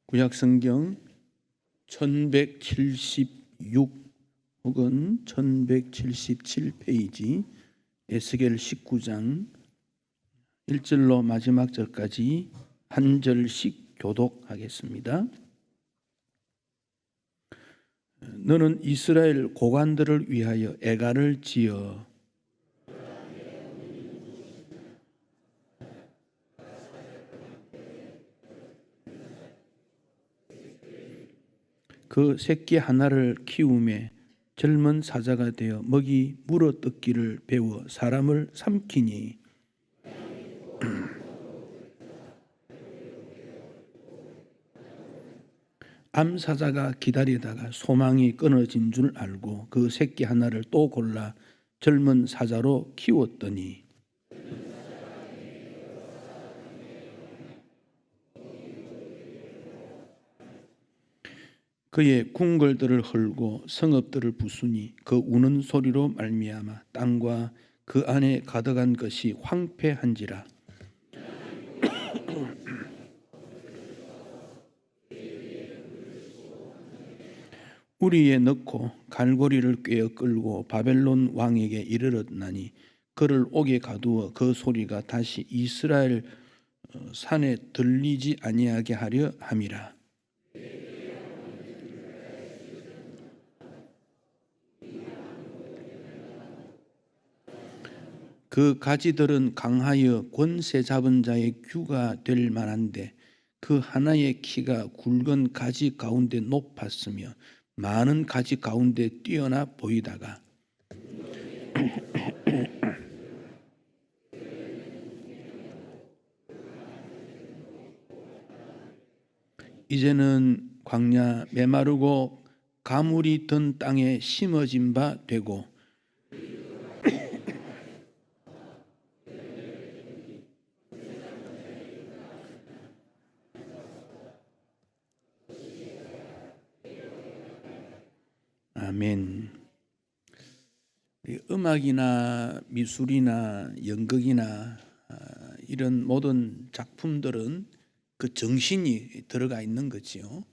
구약성경 1176 혹은 1177페이지 에스겔 19장 1절로 마지막 절까지 한 절씩 교독하겠습니다. 너는 이스라엘 고관들을 위하여 애가를 지어 그 새끼 하나를 키우매 젊은 사자가 되어 먹이 물어뜯기를 배워 사람을 삼키니 암사자가 기다리다가 소망이 끊어진 줄 알고 그 새끼 하나를 또 골라 젊은 사자로 키웠더니 그의 궁궐들을 헐고 성읍들을 부수니 그 우는 소리로 말미암아 땅과 그 안에 가득한 것이 황폐한지라. 우리에 넣고 갈고리를 꿰어 끌고 바벨론 왕에게 이르렀나니 그를 옥에 가두어 그 소리가 다시 이스라엘 산에 들리지 아니하게 하려 함이라. 그 가지들은 강하여 권세 잡은 자의 규가 될 만한데 그 하나의 키가 굵은 가지 가운데 높았으며 많은 가지 가운데 뛰어나 보이다가 이제는 광야 메마르고 가물이 든 땅에 심어진 바 되고 아멘. 음악이나 미술이나 연극이나 이런 모든 작품들은 그 정신이 들어가 있는 거지요.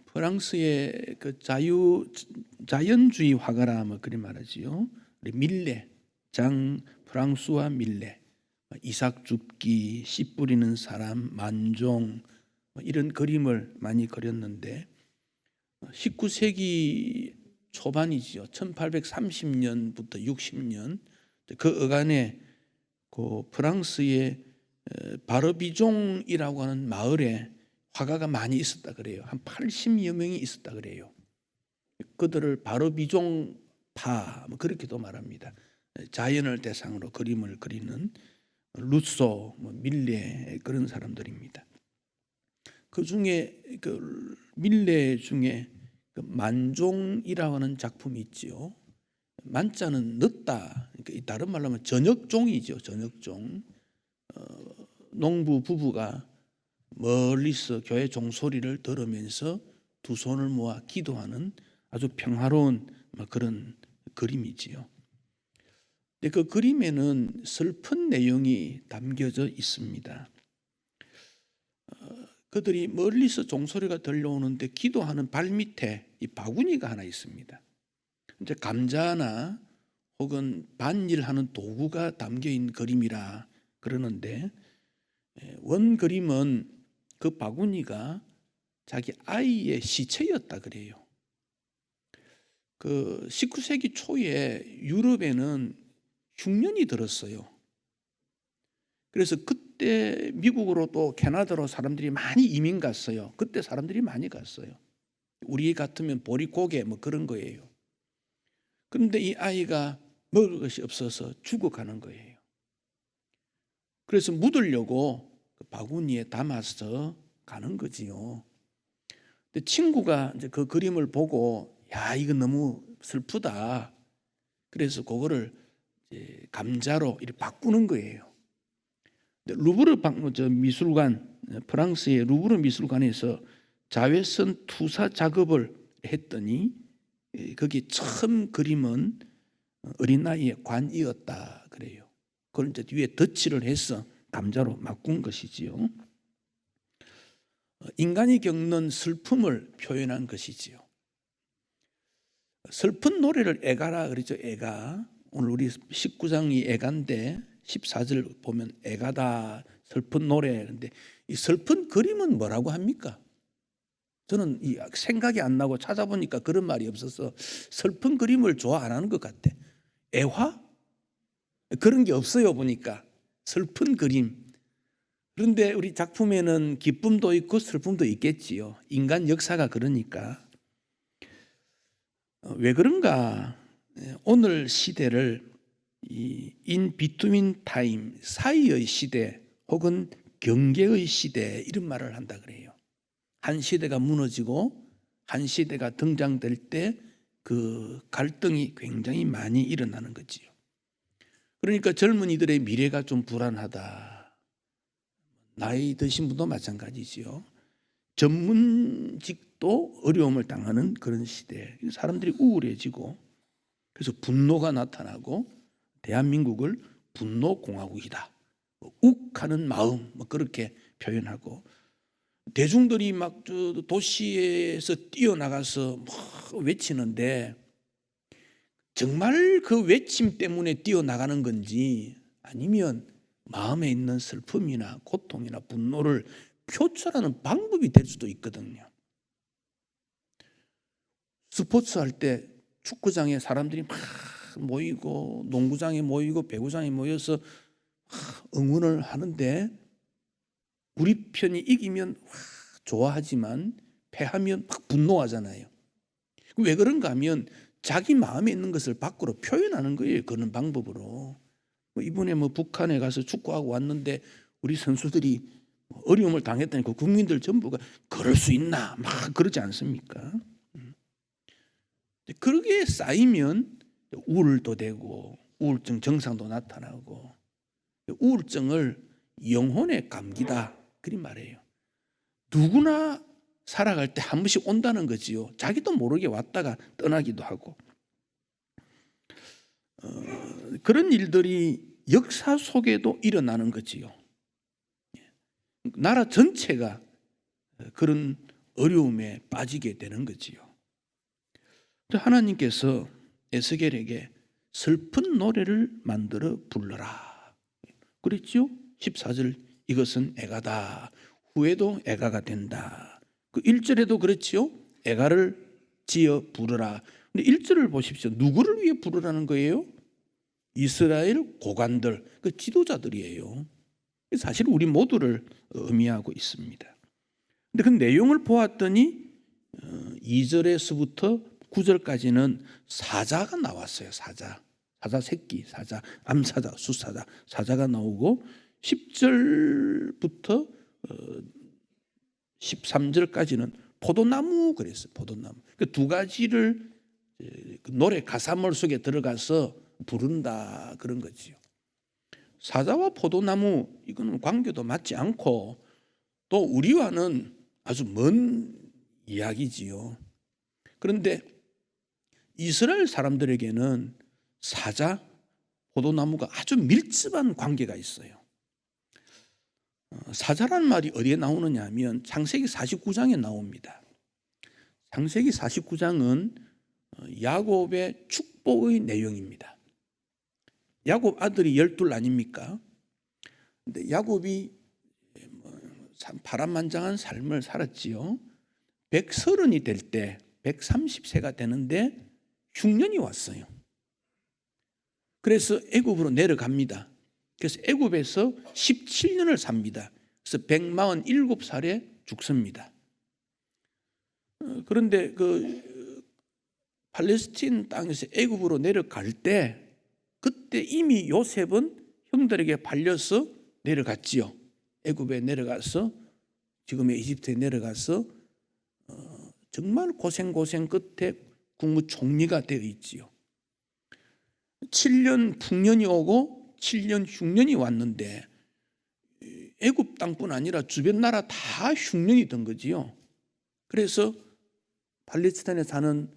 프랑스의 그 자연주의 화가라 뭐 그리 말하지요. 밀레, 장 프랑수와 밀레, 이삭 줍기, 씨 뿌리는 사람, 만종 이런 그림을 많이 그렸는데 19세기 초반이지요. 1830년부터 60년 그 어간에 그 프랑스의 바르비종이라고 하는 마을에 화가가 많이 있었다 그래요. 한 80여 명이 있었다 그래요. 그들을 바르비종파 뭐 그렇게도 말합니다. 자연을 대상으로 그림을 그리는 루소, 밀레 그런 사람들입니다. 그 중에 그 밀레 중에 그 만종이라고 하는 작품이 있지요. 만자는 늦다. 그러니까 다른 말로 하면 저녁종이죠. 저녁종. 농부 부부가 멀리서 교회 종소리를 들으면서 두 손을 모아 기도하는 아주 평화로운 그런 그림이지요. 근데 그 그림에는 슬픈 내용이 담겨져 있습니다. 그들이 멀리서 종소리가 들려오는데 기도하는 발밑에 이 바구니가 하나 있습니다. 이제 감자나 혹은 밭일하는 도구가 담겨 있는 그림이라 그러는데 원 그림은 그 바구니가 자기 아이의 시체였다 그래요. 그 19세기 초에 유럽에는 흉년이 들었어요. 그래서 그때 미국으로 또 캐나다로 사람들이 많이 이민 갔어요. 그때 사람들이 많이 갔어요. 우리 같으면 보릿고개 뭐 그런 거예요. 그런데 이 아이가 먹을 것이 없어서 죽어가는 거예요. 그래서 묻으려고 그 바구니에 담아서 가는 거지요. 근데 친구가 이제 그 그림을 보고 야 이거 너무 슬프다. 그래서 그거를 이제 감자로 이렇게 바꾸는 거예요. 루브르 미술관, 프랑스의 루브르 미술관에서 자외선 투사 작업을 했더니 거기 처음 그림은 어린아이의 관이었다 그래요. 그걸 이제 뒤에 덧칠을 해서 감자로 바꾼 것이지요. 인간이 겪는 슬픔을 표현한 것이지요. 슬픈 노래를 애가라 그러죠. 애가. 오늘 우리 19장이 애가인데 14절 보면 애가다 슬픈 노래. 그런데 이 슬픈 그림은 뭐라고 합니까? 저는 생각이 안 나고 찾아보니까 그런 말이 없어서 슬픈 그림을 좋아 안 하는 것 같아. 애화? 그런 게 없어요 보니까. 슬픈 그림. 그런데 우리 작품에는 기쁨도 있고 슬픔도 있겠지요. 인간 역사가 그러니까. 왜 그런가? 오늘 시대를 이 in between time 사이의 시대 혹은 경계의 시대 이런 말을 한다 그래요. 한 시대가 무너지고 한 시대가 등장될 때 그 갈등이 굉장히 많이 일어나는 거지요. 그러니까 젊은이들의 미래가 좀 불안하다. 나이 드신 분도 마찬가지지요. 전문직도 어려움을 당하는 그런 시대. 사람들이 우울해지고 그래서 분노가 나타나고 대한민국을 분노공화국이다. 욱하는 마음 그렇게 표현하고 대중들이 막 도시에서 뛰어나가서 막 외치는데 정말 그 외침 때문에 뛰어나가는 건지 아니면 마음에 있는 슬픔이나 고통이나 분노를 표출하는 방법이 될 수도 있거든요. 스포츠 할 때 축구장에 사람들이 막 모이고 농구장에 모이고 배구장에 모여서 응원을 하는데 우리 편이 이기면 좋아하지만 패하면 막 분노하잖아요. 왜 그런가 하면 자기 마음에 있는 것을 밖으로 표현하는 거예요. 그런 방법으로. 이번에 북한에 가서 축구하고 왔는데 우리 선수들이 어려움을 당했다니 그 국민들 전부가 그럴 수 있나 막 그러지 않습니까? 그러게 쌓이면 우울도 되고 우울증 증상도 나타나고 우울증을 영혼의 감기다 그런 말이에요. 누구나 살아갈 때 한 번씩 온다는 거지요. 자기도 모르게 왔다가 떠나기도 하고 그런 일들이 역사 속에도 일어나는 거지요. 나라 전체가 그런 어려움에 빠지게 되는 거지요. 하나님께서 에스겔에게 슬픈 노래를 만들어 불러라 그랬죠. 14절 이것은 애가다. 후에도 애가가 된다. 그 1절에도 그렇지요. 애가를 지어 부르라. 근데 1절을 보십시오. 누구를 위해 부르라는 거예요? 이스라엘 고관들, 그 지도자들이에요. 사실 우리 모두를 의미하고 있습니다. 근데 그 내용을 보았더니 2절에서부터 9절까지는 사자가 나왔어요. 사자 새끼, 사자, 암사자, 수사자, 사자가 나오고 10절부터 13절까지는 포도나무 그랬어요. 포도나무. 그 두 가지를 노래 가사물 속에 들어가서 부른다 그런 거지요. 사자와 포도나무 이거는 관계도 맞지 않고 또 우리와는 아주 먼 이야기지요. 그런데 이스라엘 사람들에게는 사자, 포도나무가 아주 밀접한 관계가 있어요. 사자란 말이 어디에 나오느냐 하면 창세기 49장에 나옵니다. 창세기 49장은 야곱의 축복의 내용입니다. 야곱 아들이 12 아닙니까? 근데 야곱이 참 파란만장한 삶을 살았지요. 130이 될 때 130세가 되는데 흉년이 왔어요. 그래서 애굽으로 내려갑니다. 그래서 애굽에서 17년을 삽니다. 그래서 147살에 죽습니다. 그런데 그 팔레스틴 땅에서 애굽으로 내려갈 때 그때 이미 요셉은 형들에게 발려서 내려갔지요. 애굽에 내려가서 지금의 이집트에 내려가서 정말 고생 끝에 국무총리가 되어 있지요. 7년 풍년이 오고 7년 흉년이 왔는데 애굽 땅뿐 아니라 주변 나라 다 흉년이 든 거지요. 그래서 팔레스타인에 사는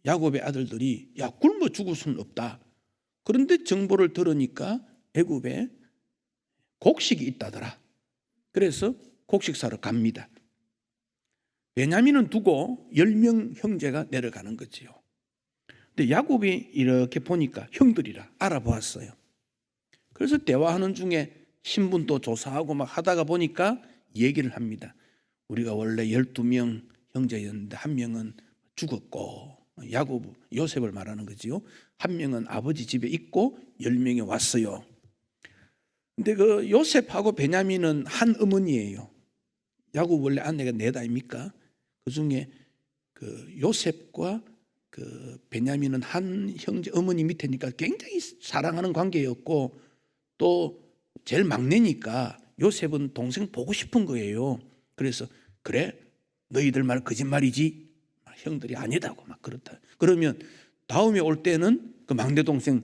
야곱의 아들들이 야 굶어 죽을 수는 없다. 그런데 정보를 들으니까 애굽에 곡식이 있다더라. 그래서 곡식 사러 갑니다. 베냐민은 두고 10명 형제가 내려가는 거지요. 근데 야곱이 이렇게 보니까 형들이라 알아보았어요. 그래서 대화하는 중에 신분도 조사하고 막 하다가 보니까 얘기를 합니다. 우리가 원래 12명 형제였는데 한 명은 죽었고, 야곱 요셉을 말하는 거지요. 한 명은 아버지 집에 있고 10명이 왔어요. 근데 그 요셉하고 베냐민은 한 어머니예요. 야곱 원래 아내가 넷 아닙니까? 그 중에 그 요셉과 그 베냐민은 한 형제 어머니 밑에니까 굉장히 사랑하는 관계였고, 또 제일 막내니까 요셉은 동생 보고 싶은 거예요. 그래서 그래 너희들 말 거짓말이지, 형들이 아니다고 막 그렇다. 그러면 다음에 올 때는 그 막내 동생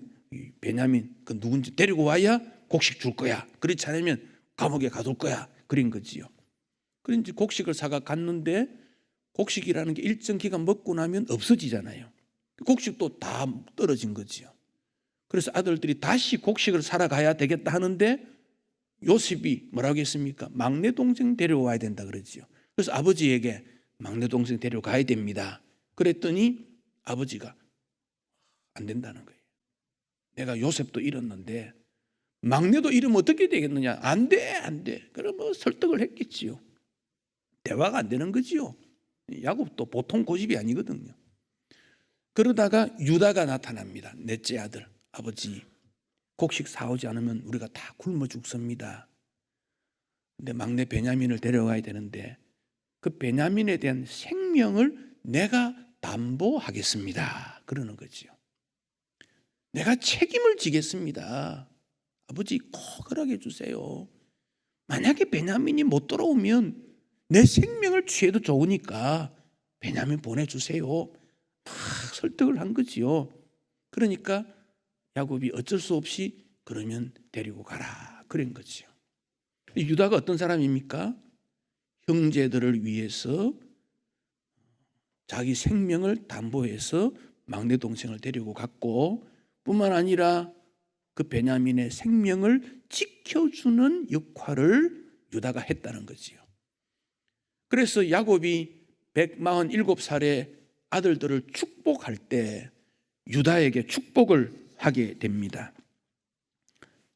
베냐민 그 누군지 데리고 와야 곡식 줄 거야. 그렇지 않으면 감옥에 가둘 거야. 그런 거지요. 그런지 곡식을 사가 갔는데, 곡식이라는 게 일정 기간 먹고 나면 없어지잖아요. 곡식도 다 떨어진 거지요. 그래서 아들들이 다시 곡식을 사러 가야 되겠다 하는데 요셉이 뭐라고 했습니까? 막내 동생 데려와야 된다 그러지요. 그래서 아버지에게 막내 동생 데려가야 됩니다. 그랬더니 아버지가 안 된다는 거예요. 내가 요셉도 잃었는데 막내도 잃으면 어떻게 되겠느냐? 안 돼, 안 돼. 그러면 설득을 했겠지요. 대화가 안 되는 거지요. 야곱도 보통 고집이 아니거든요. 그러다가 유다가 나타납니다. 넷째 아들. 아버지, 곡식 사오지 않으면 우리가 다 굶어 죽습니다. 근데 막내 베냐민을 데려가야 되는데 그 베냐민에 대한 생명을 내가 담보하겠습니다. 그러는 거지요. 내가 책임을 지겠습니다. 아버지 꼭 허락해 주세요. 만약에 베냐민이 못 돌아오면 내 생명을 취해도 좋으니까 베냐민 보내주세요. 막 설득을 한 거지요. 그러니까 야곱이 어쩔 수 없이 그러면 데리고 가라 그런 거지요. 유다가 어떤 사람입니까? 형제들을 위해서 자기 생명을 담보해서 막내 동생을 데리고 갔고, 뿐만 아니라 그 베냐민의 생명을 지켜주는 역할을 유다가 했다는 거지요. 그래서 야곱이 147살에 아들들을 축복할 때 유다에게 축복을 하게 됩니다.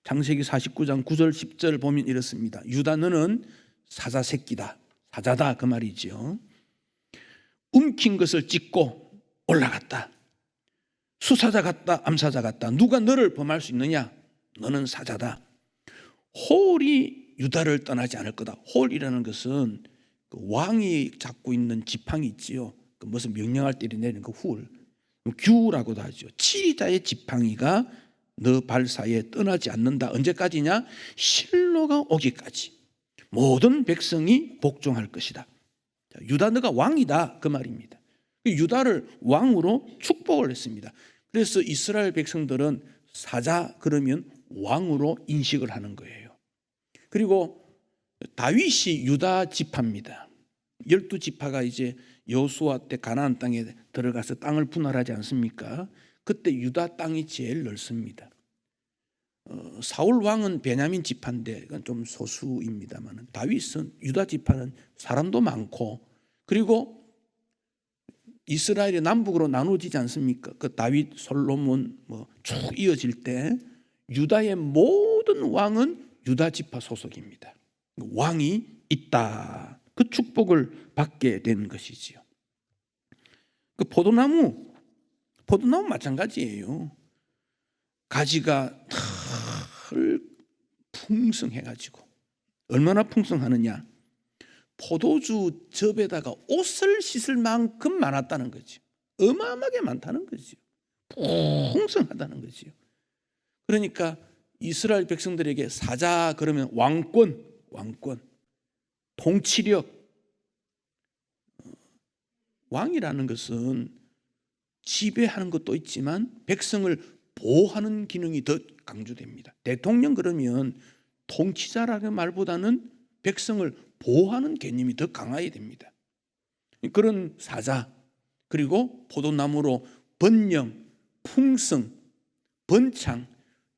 창세기 49장 9절 10절 보면 이렇습니다. 유다 너는 사자 새끼다. 사자다 그 말이죠. 움킨 것을 찢고 올라갔다. 수사자 같다, 암사자 같다. 누가 너를 범할 수 있느냐? 너는 사자다. 홀이 유다를 떠나지 않을 거다. 홀이라는 것은 그 왕이 잡고 있는 지팡이 있지요. 그 무슨 명령할 때 내리는 그 훌, 규라고도 하죠. 치리자의 지팡이가 너 발 사이에 떠나지 않는다. 언제까지냐? 실로가 오기까지 모든 백성이 복종할 것이다. 유다 너가 왕이다 그 말입니다. 유다를 왕으로 축복을 했습니다. 그래서 이스라엘 백성들은 사자 그러면 왕으로 인식을 하는 거예요. 그리고 다윗이 유다 지파입니다. 12지파가 이제 여호수아 때 가나안 땅에 들어가서 땅을 분할하지 않습니까? 그때 유다 땅이 제일 넓습니다. 사울 왕은 베냐민 지파인데 이건 좀 소수입니다만, 다윗은 유다 지파는 사람도 많고, 그리고 이스라엘이 남북으로 나누어지지 않습니까? 그 다윗, 솔로몬 쭉 이어질 때 유다의 모든 왕은 유다 지파 소속입니다. 왕이 있다. 그 축복을 받게 된 것이지요. 그 포도나무 마찬가지예요. 가지가 털 풍성해가지고 얼마나 풍성하느냐? 포도주 접에다가 옷을 씻을 만큼 많았다는 거죠. 어마어마하게 많다는 거죠. 풍성하다는 거죠. 그러니까 이스라엘 백성들에게 사자 그러면 왕권, 통치력. 왕이라는 것은 지배하는 것도 있지만 백성을 보호하는 기능이 더 강조됩니다. 대통령 그러면 통치자라는 말보다는 백성을 보호하는 개념이 더 강해야 됩니다. 그런 사자, 그리고 포도나무로 번영, 풍성, 번창,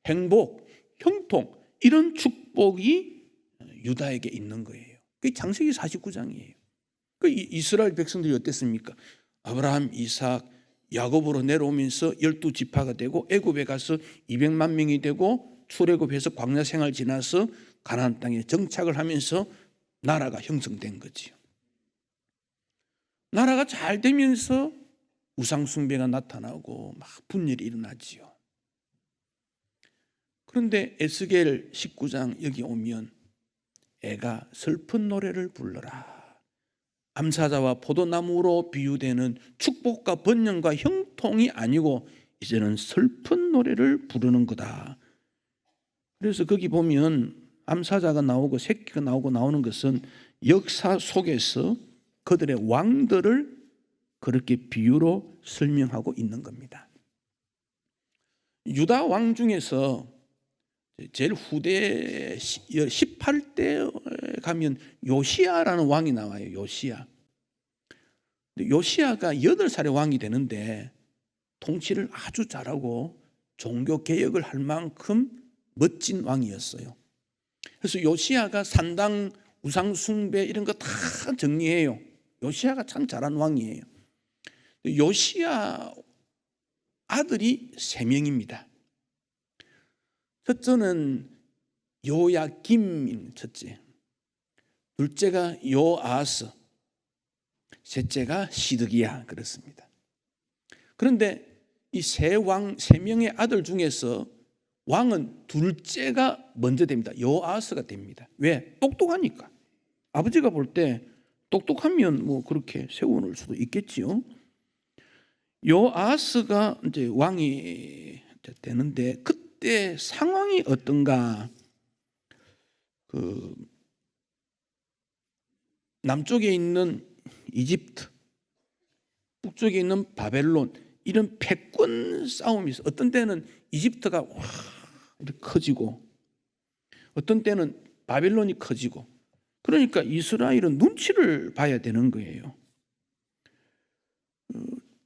행복, 형통, 이런 축복이 유다에게 있는 거예요. 그게 창세기 49장이에요. 그 이스라엘 백성들이 어땠습니까? 아브라함, 이삭, 야곱으로 내려오면서 12지파가 되고 애굽에 가서 200만 명이 되고 출애굽해서 광야 생활 지나서 가나안 땅에 정착을 하면서 나라가 형성된 거지요. 나라가 잘 되면서 우상 숭배가 나타나고 막 분열이 일어나지요. 그런데 에스겔 19장 여기 오면 애가 슬픈 노래를 불러라. 암사자와 포도나무로 비유되는 축복과 번영과 형통이 아니고 이제는 슬픈 노래를 부르는 거다. 그래서 거기 보면 암사자가 나오고 새끼가 나오고 나오는 것은 역사 속에서 그들의 왕들을 그렇게 비유로 설명하고 있는 겁니다. 유다 왕 중에서 제일 후대 18대 가면 요시야라는 왕이 나와요. 요시야. 요시야가 8살에 왕이 되는데 통치를 아주 잘하고 종교 개혁을 할 만큼 멋진 왕이었어요. 그래서 요시야가 산당, 우상 숭배 이런 거 다 정리해요. 요시야가 참 잘한 왕이에요. 요시야 아들이 3명입니다. 첫째는 요야김, 첫째. 둘째가 요아스, 셋째가 시드기야. 그렇습니다. 그런데 이 세 명의 아들 중에서 왕은 둘째가 먼저 됩니다. 요아스가 됩니다. 왜? 똑똑하니까. 아버지가 볼 때 똑똑하면 뭐 그렇게 세워놓을 수도 있겠지요. 요아스가 이제 왕이 되는데 그때 상황이 어떤가? 그 남쪽에 있는 이집트, 북쪽에 있는 바벨론 이런 패권 싸움이 있어. 어떤 때는 이집트가 와 이렇게 커지고, 어떤 때는 바벨론이 커지고. 그러니까 이스라엘은 눈치를 봐야 되는 거예요.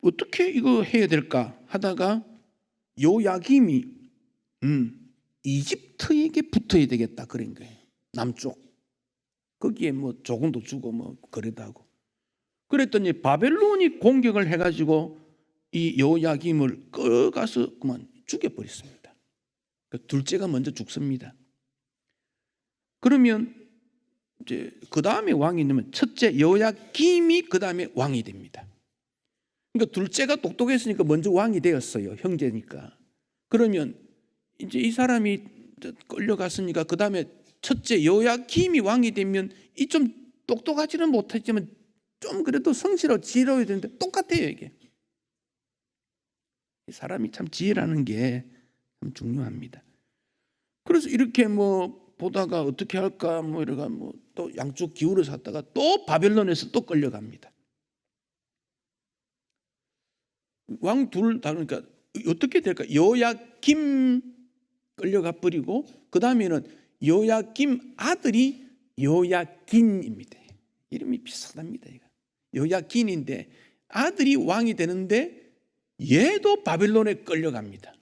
어떻게 이거 해야 될까 하다가 요야김이 이집트에게 붙어야 되겠다 그런 거예요. 남쪽. 거기에 뭐 조금도 주고 뭐 그래도 하고. 그랬더니 바벨론이 공격을 해가지고 이 요야김을 끌어가서 그만 죽여버렸습니다. 둘째가 먼저 죽습니다. 그러면 이제 그 다음에 왕이 있으면 첫째 요야김이 그 다음에 왕이 됩니다. 그러니까 둘째가 똑똑했으니까 먼저 왕이 되었어요. 형제니까. 그러면 이제 이 사람이 끌려갔으니까 그 다음에 첫째 요야김이 왕이 되면 이 좀 똑똑하지는 못했지만 좀 그래도 성실하고 지혜로워야 되는데 똑같아요 이게. 사람이 참 지혜라는 게 참 중요합니다. 그래서 이렇게 뭐 보다가 어떻게 할까 뭐 이러가 뭐 또 양쪽 기울어서 갔다가 또 바벨론에서 또 끌려갑니다. 왕 둘 다 그러니까 어떻게 될까? 요야김 끌려가 버리고 그 다음에는 요야김 아들이 요야긴입니다. 이름이 비슷합니다. 요야긴인데 아들이 왕이 되는데 얘도 바벨론에 끌려갑니다.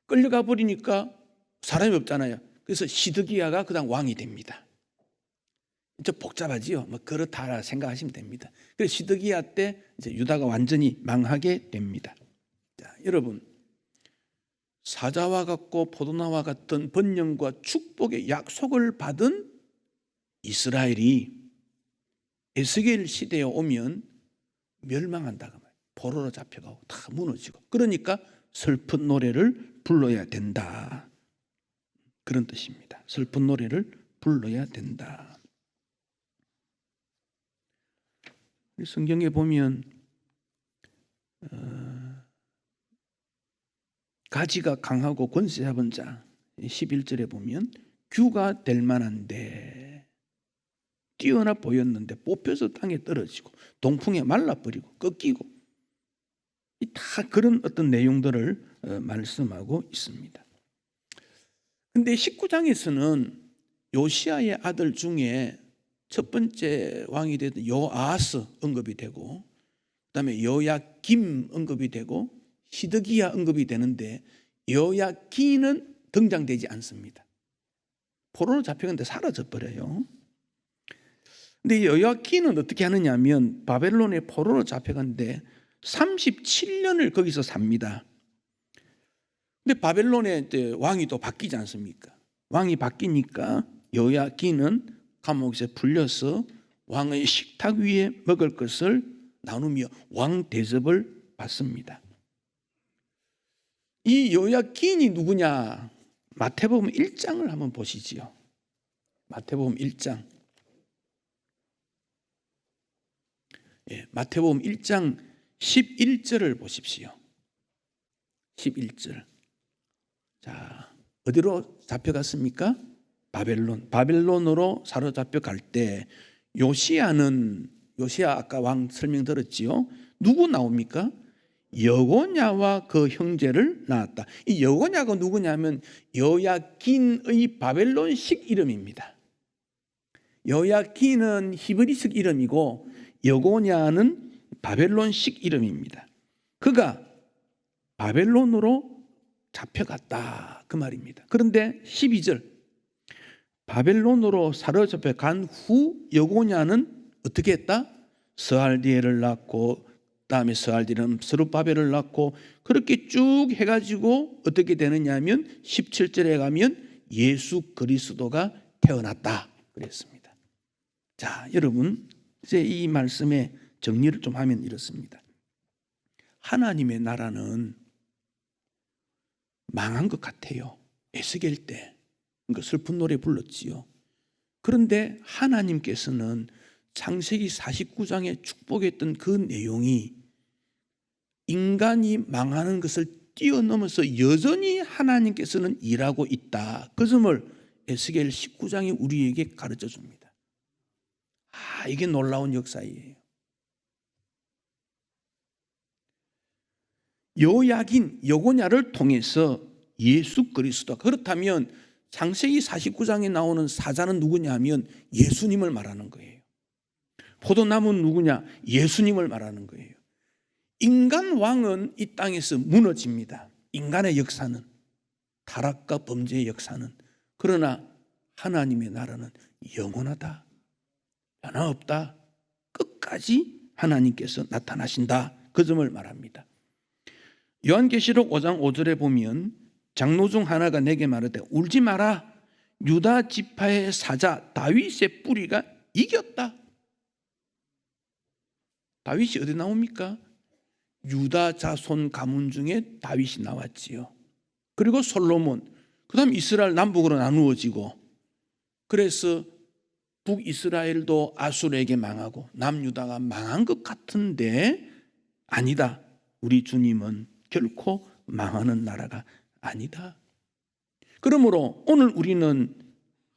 끌려가 버리니까 사람이 없잖아요. 그래서 시드기야가 그다음 왕이 됩니다. 좀 복잡하지요. 뭐 그렇다 생각하시면 됩니다. 그래서 시드기야 때 이제 유다가 완전히 망하게 됩니다. 자, 여러분 사자와 같고 포도나와 같은 번영과 축복의 약속을 받은 이스라엘이 에스겔 시대에 오면 멸망한다고 말이에요. 포로로 잡혀가고 다 무너지고. 그러니까 슬픈 노래를 불러야 된다. 그런 뜻입니다. 슬픈 노래를 불러야 된다. 성경에 보면 가지가 강하고 권세 잡은 자 11절에 보면 규가 될 만한데 뛰어나 보였는데 뽑혀서 땅에 떨어지고 동풍에 말라버리고 꺾이고 다 그런 어떤 내용들을 말씀하고 있습니다. 그런데 19장에서는 요시야의 아들 중에 첫 번째 왕이 되던 요아스 언급이 되고 그다음에 요야김 언급이 되고 시드기야 언급이 되는데 요야긴은 등장되지 않습니다. 포로로 잡혀갔는데 사라져 버려요. 근데 여호야긴은 어떻게 하느냐 하면 바벨론의 포로로 잡혀갔는데 37년을 거기서 삽니다. 근데 바벨론의 왕이 또 바뀌지 않습니까? 왕이 바뀌니까 여호야긴은 감옥에서 풀려서 왕의 식탁 위에 먹을 것을 나누며 왕 대접을 받습니다. 이 여호야긴이 누구냐? 마태복음 1장을 한번 보시지요. 마태복음 1장. 마태복음 1장 11절을 보십시오. 11절. 자, 어디로 잡혀갔습니까? 바벨론으로 사로잡혀 갈 때 요시야 아까 왕 설명 들었지요. 누구 나옵니까? 여고냐와 그 형제를 낳았다. 이 여고냐가 누구냐면 여호야긴의 바벨론식 이름입니다. 여호야긴은 히브리식 이름이고 여고냐는 바벨론식 이름입니다. 그가 바벨론으로 잡혀갔다 그 말입니다. 그런데 12절 바벨론으로 사로잡혀 간 후 여고냐는 어떻게 했다? 스알디엘을 낳고 그다음에 스알디엘은 스룹바벨을 낳고 그렇게 쭉 해가지고 어떻게 되느냐 하면 17절에 가면 예수 그리스도가 태어났다 그랬습니다. 자, 여러분 이제 이 말씀의 정리를 좀 하면 이렇습니다. 하나님의 나라는 망한 것 같아요. 에스겔 때 슬픈 노래 불렀지요. 그런데 하나님께서는 창세기 49장에 축복했던 그 내용이 인간이 망하는 것을 뛰어넘어서 여전히 하나님께서는 일하고 있다. 그 점을 에스겔 19장이 우리에게 가르쳐 줍니다. 이게 놀라운 역사예요. 여호야긴 여고냐를 통해서 예수 그리스도. 그렇다면 창세기 49장에 나오는 사자는 누구냐 하면 예수님을 말하는 거예요. 포도나무는 누구냐? 예수님을 말하는 거예요. 인간 왕은 이 땅에서 무너집니다. 인간의 역사는, 타락과 범죄의 역사는. 그러나 하나님의 나라는 영원하다, 변화없다, 끝까지 하나님께서 나타나신다. 그 점을 말합니다. 요한계시록 5장 5절에 보면 장로 중 하나가 내게 말하되 울지 마라, 유다 지파의 사자 다윗의 뿌리가 이겼다. 다윗이 어디 나옵니까? 유다 자손 가문 중에 다윗이 나왔지요. 그리고 솔로몬, 그 다음 이스라엘 남북으로 나누어지고, 그래서 북이스라엘도 아수르에게 망하고 남유다가 망한 것 같은데 아니다. 우리 주님은 결코 망하는 나라가 아니다. 그러므로 오늘 우리는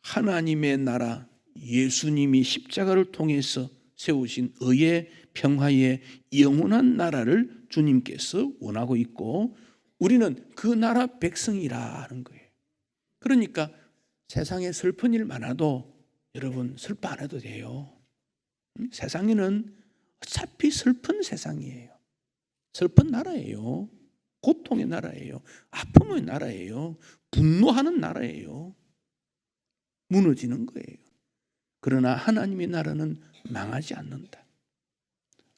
하나님의 나라, 예수님이 십자가를 통해서 세우신 의의 평화의 영원한 나라를 주님께서 원하고 있고 우리는 그 나라 백성이라는 거예요. 그러니까 세상에 슬픈 일 많아도 여러분 슬퍼 안 해도 돼요. 세상에는 어차피 슬픈 세상이에요. 슬픈 나라예요. 고통의 나라예요. 아픔의 나라예요. 분노하는 나라예요. 무너지는 거예요. 그러나 하나님의 나라는 망하지 않는다.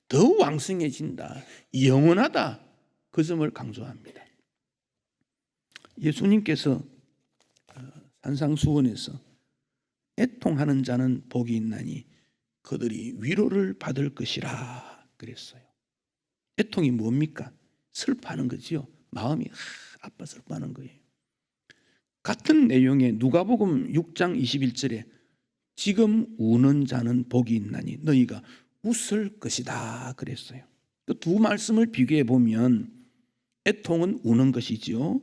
더 왕성해진다. 영원하다. 그 점을 강조합니다. 예수님께서 산상수훈에서 애통하는 자는 복이 있나니 그들이 위로를 받을 것이라 그랬어요. 애통이 뭡니까? 슬퍼하는 거지요. 마음이 아파 슬퍼하는 거예요. 같은 내용의 누가복음 6장 21절에 지금 우는 자는 복이 있나니 너희가 웃을 것이다 그랬어요. 그 두 말씀을 비교해 보면 애통은 우는 것이지요.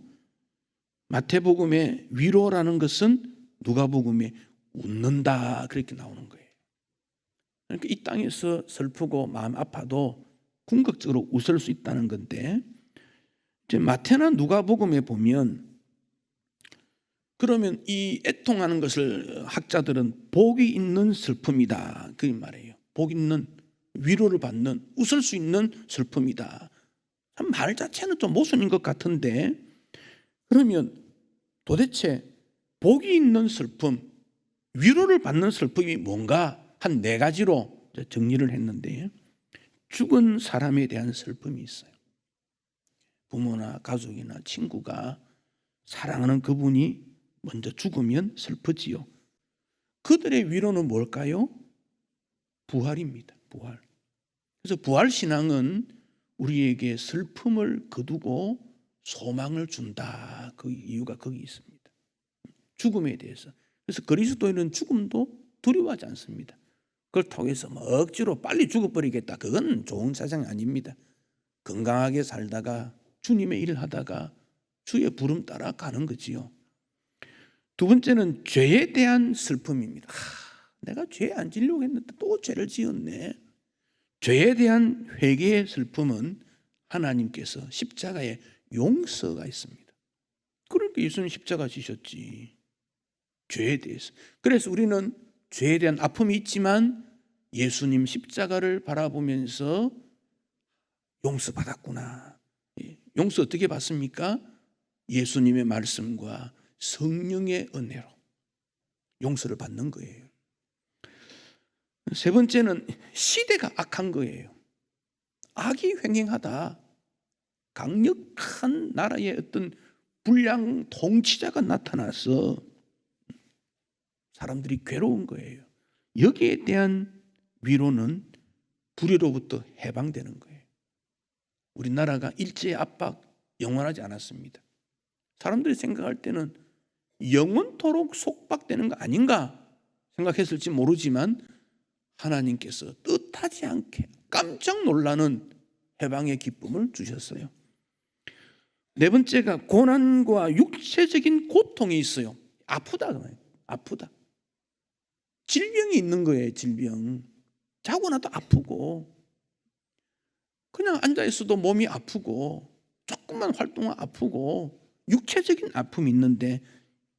마태복음의 위로라는 것은 누가복음에 웃는다 그렇게 나오는 거예요. 그러니까 이 땅에서 슬프고 마음 아파도 궁극적으로 웃을 수 있다는 건데, 이제 마태나 누가복음에 보면 그러면 이 애통하는 것을 학자들은 복이 있는 슬픔이다 그 말이에요. 복 있는, 위로를 받는, 웃을 수 있는 슬픔이다. 참 말 자체는 좀 모순인 것 같은데, 그러면 도대체 복이 있는 슬픔, 위로를 받는 슬픔이 뭔가 한 4가지로 정리를 했는데, 죽은 사람에 대한 슬픔이 있어요. 부모나 가족이나 친구가 사랑하는 그분이 먼저 죽으면 슬프지요. 그들의 위로는 뭘까요? 부활입니다. 부활. 그래서 부활신앙은 우리에게 슬픔을 거두고 소망을 준다. 그 이유가 거기 있습니다. 죽음에 대해서. 그래서 그리스도인은 죽음도 두려워하지 않습니다. 그걸 통해서 억지로 빨리 죽어버리겠다, 그건 좋은 사상이 아닙니다. 건강하게 살다가 주님의 일을 하다가 주의 부름 따라 가는 거지요. 두 번째는 죄에 대한 슬픔입니다. 내가 죄 안 지려고 했는데 또 죄를 지었네. 죄에 대한 회개의 슬픔은 하나님께서 십자가에 용서가 있습니다. 그러니까 예수님 십자가 지셨지, 죄에 대해서. 그래서 우리는 죄에 대한 아픔이 있지만 예수님 십자가를 바라보면서 용서받았구나. 용서 어떻게 받습니까? 예수님의 말씀과 성령의 은혜로 용서를 받는 거예요. 세 번째는 시대가 악한 거예요. 악이 횡행하다. 강력한 나라의 어떤 불량 통치자가 나타나서 사람들이 괴로운 거예요. 여기에 대한 위로는 불의로부터 해방되는 거예요. 우리나라가 일제의 압박 영원하지 않았습니다. 사람들이 생각할 때는 영원토록 속박되는 거 아닌가 생각했을지 모르지만 하나님께서 뜻하지 않게 깜짝 놀라는 해방의 기쁨을 주셨어요. 네 번째가 고난과 육체적인 고통이 있어요. 아프다. 아프다. 질병이 있는 거예요. 질병. 자고 나도 아프고, 그냥 앉아있어도 몸이 아프고, 조금만 활동하면 아프고, 육체적인 아픔이 있는데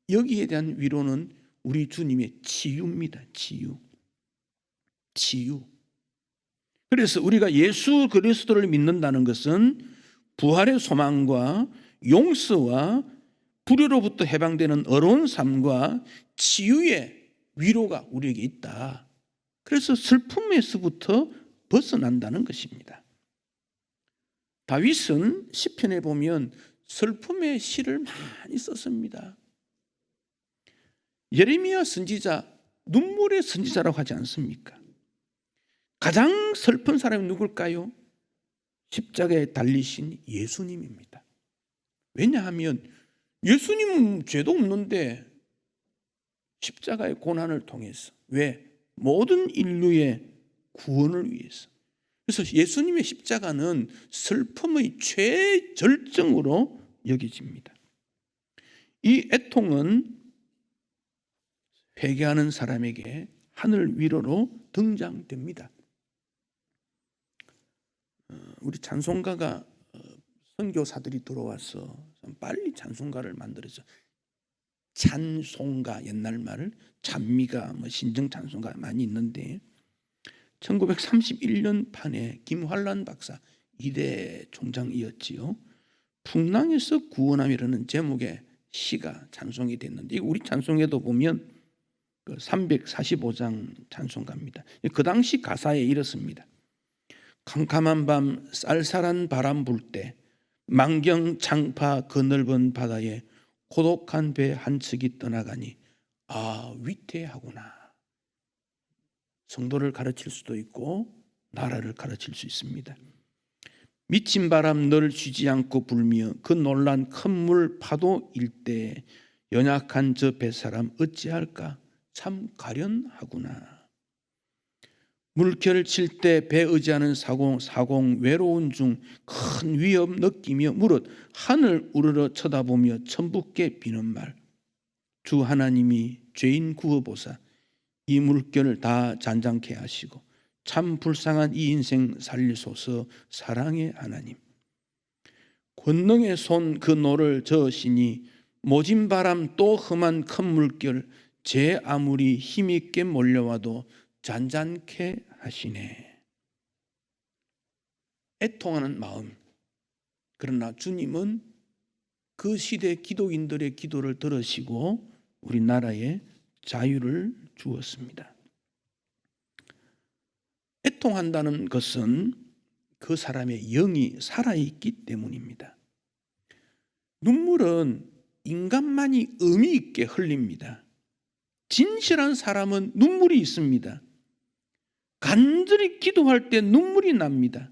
여기에 대한 위로는 우리 주님의 치유입니다. 치유. 그래서 우리가 예수 그리스도를 믿는다는 것은 부활의 소망과 용서와 불의로부터 해방되는 어려운 삶과 치유의 위로가 우리에게 있다. 그래서 슬픔에서부터 벗어난다는 것입니다. 다윗은 시편에 보면 슬픔의 시를 많이 썼습니다. 예레미야 선지자 눈물의 선지자라고 하지 않습니까? 가장 슬픈 사람이 누굴까요? 십자가에 달리신 예수님입니다. 왜냐하면 예수님은 죄도 없는데 십자가의 고난을 통해서, 왜? 모든 인류의 구원을 위해서. 그래서 예수님의 십자가는 슬픔의 최절정으로 여겨집니다. 이 애통은 회개하는 사람에게 하늘 위로로 등장됩니다. 우리 찬송가가 선교사들이 들어와서 빨리 찬송가를 만들어서, 찬송가, 옛날 말을 찬미가, 신정 찬송가 많이 있는데 1931년 판에 김환란 박사 2대 총장이었지요. 풍랑에서 구원함이라는 제목의 시가 찬송이 됐는데, 우리 찬송에도 보면 345장 찬송가입니다. 그 당시 가사에 이렇습니다. 캄캄한 밤 쌀쌀한 바람 불 때 만경 창파 그 넓은 바다에 고독한 배 한 척이 떠나가니 위태하구나. 성도를 가르칠 수도 있고 나라를 가르칠 수 있습니다. 미친 바람 널 쉬지 않고 불며 그 놀란 큰 물 파도 일때 연약한 저 뱃사람 어찌할까 참 가련하구나. 물결을 칠 때 배 의지하는 사공 외로운 중 큰 위협 느끼며 무릇 하늘 우러러 쳐다보며 천붓게 비는 말, 주 하나님이 죄인 구워보사 이 물결을 다 잔잔케 하시고 참 불쌍한 이 인생 살리소서. 사랑의 하나님, 권능의 손 그 노를 저으시니 모진 바람 또 험한 큰 물결 제 아무리 힘있게 몰려와도 잔잔케 하시네. 애통하는 마음. 그러나 주님은 그 시대 기독인들의 기도를 들으시고 우리나라에 자유를 주었습니다. 애통한다는 것은 그 사람의 영이 살아있기 때문입니다. 눈물은 인간만이 의미 있게 흘립니다. 진실한 사람은 눈물이 있습니다. 간절히 기도할 때 눈물이 납니다.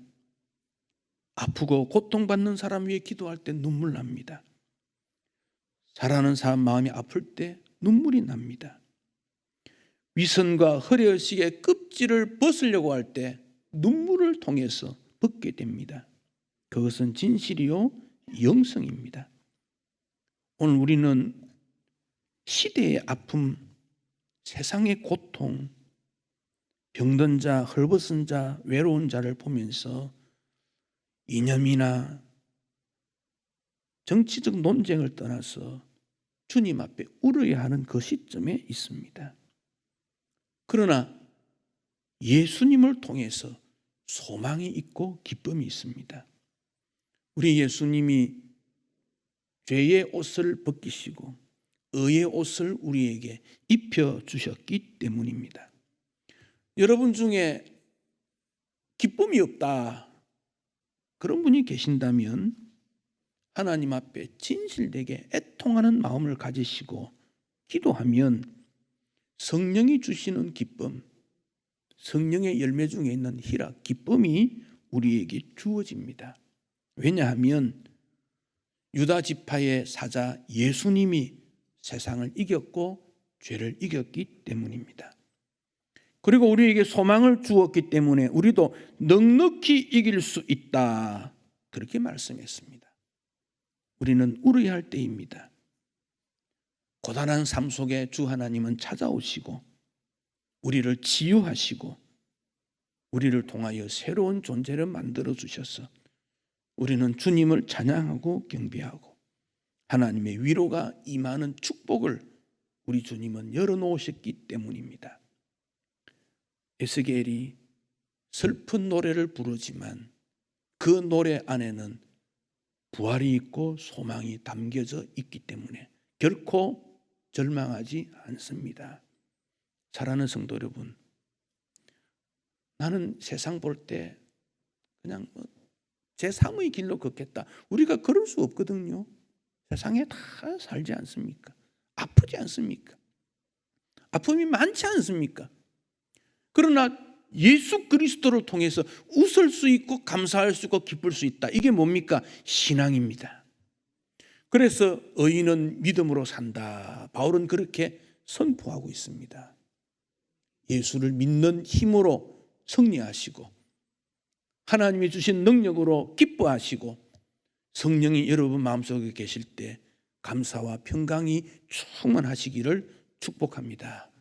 아프고 고통받는 사람 위해 기도할 때 눈물 납니다. 사랑하는 사람 마음이 아플 때 눈물이 납니다. 위선과 허례의식의 껍질을 벗으려고 할 때 눈물을 통해서 벗게 됩니다. 그것은 진실이요 영성입니다. 오늘 우리는 시대의 아픔, 세상의 고통, 병든 자, 헐벗은 자, 외로운 자를 보면서 이념이나 정치적 논쟁을 떠나서 주님 앞에 울어야 하는 그 시점에 있습니다. 그러나 예수님을 통해서 소망이 있고 기쁨이 있습니다. 우리 예수님이 죄의 옷을 벗기시고 의의 옷을 우리에게 입혀주셨기 때문입니다. 여러분 중에 기쁨이 없다 그런 분이 계신다면 하나님 앞에 진실되게 애통하는 마음을 가지시고 기도하면 성령이 주시는 기쁨, 성령의 열매 중에 있는 희락, 기쁨이 우리에게 주어집니다. 왜냐하면 유다 지파의 사자 예수님이 세상을 이겼고 죄를 이겼기 때문입니다. 그리고 우리에게 소망을 주었기 때문에 우리도 넉넉히 이길 수 있다. 그렇게 말씀했습니다. 우리는 울어야 할 때입니다. 고단한 삶 속에 주 하나님은 찾아오시고 우리를 치유하시고 우리를 통하여 새로운 존재를 만들어 주셔서 우리는 주님을 찬양하고 경배하고 하나님의 위로가 임하는 축복을 우리 주님은 열어놓으셨기 때문입니다. 에스겔이 슬픈 노래를 부르지만 그 노래 안에는 부활이 있고 소망이 담겨져 있기 때문에 결코 절망하지 않습니다. 사랑하는 성도 여러분, 나는 세상 볼 때 그냥 제3의 길로 걷겠다. 우리가 그럴 수 없거든요. 세상에 다 살지 않습니까? 아프지 않습니까? 아픔이 많지 않습니까? 그러나 예수 그리스도를 통해서 웃을 수 있고 감사할 수 있고 기쁠 수 있다. 이게 뭡니까? 신앙입니다. 그래서 의인은 믿음으로 산다. 바울은 그렇게 선포하고 있습니다. 예수를 믿는 힘으로 승리하시고 하나님이 주신 능력으로 기뻐하시고 성령이 여러분 마음속에 계실 때 감사와 평강이 충만하시기를 축복합니다.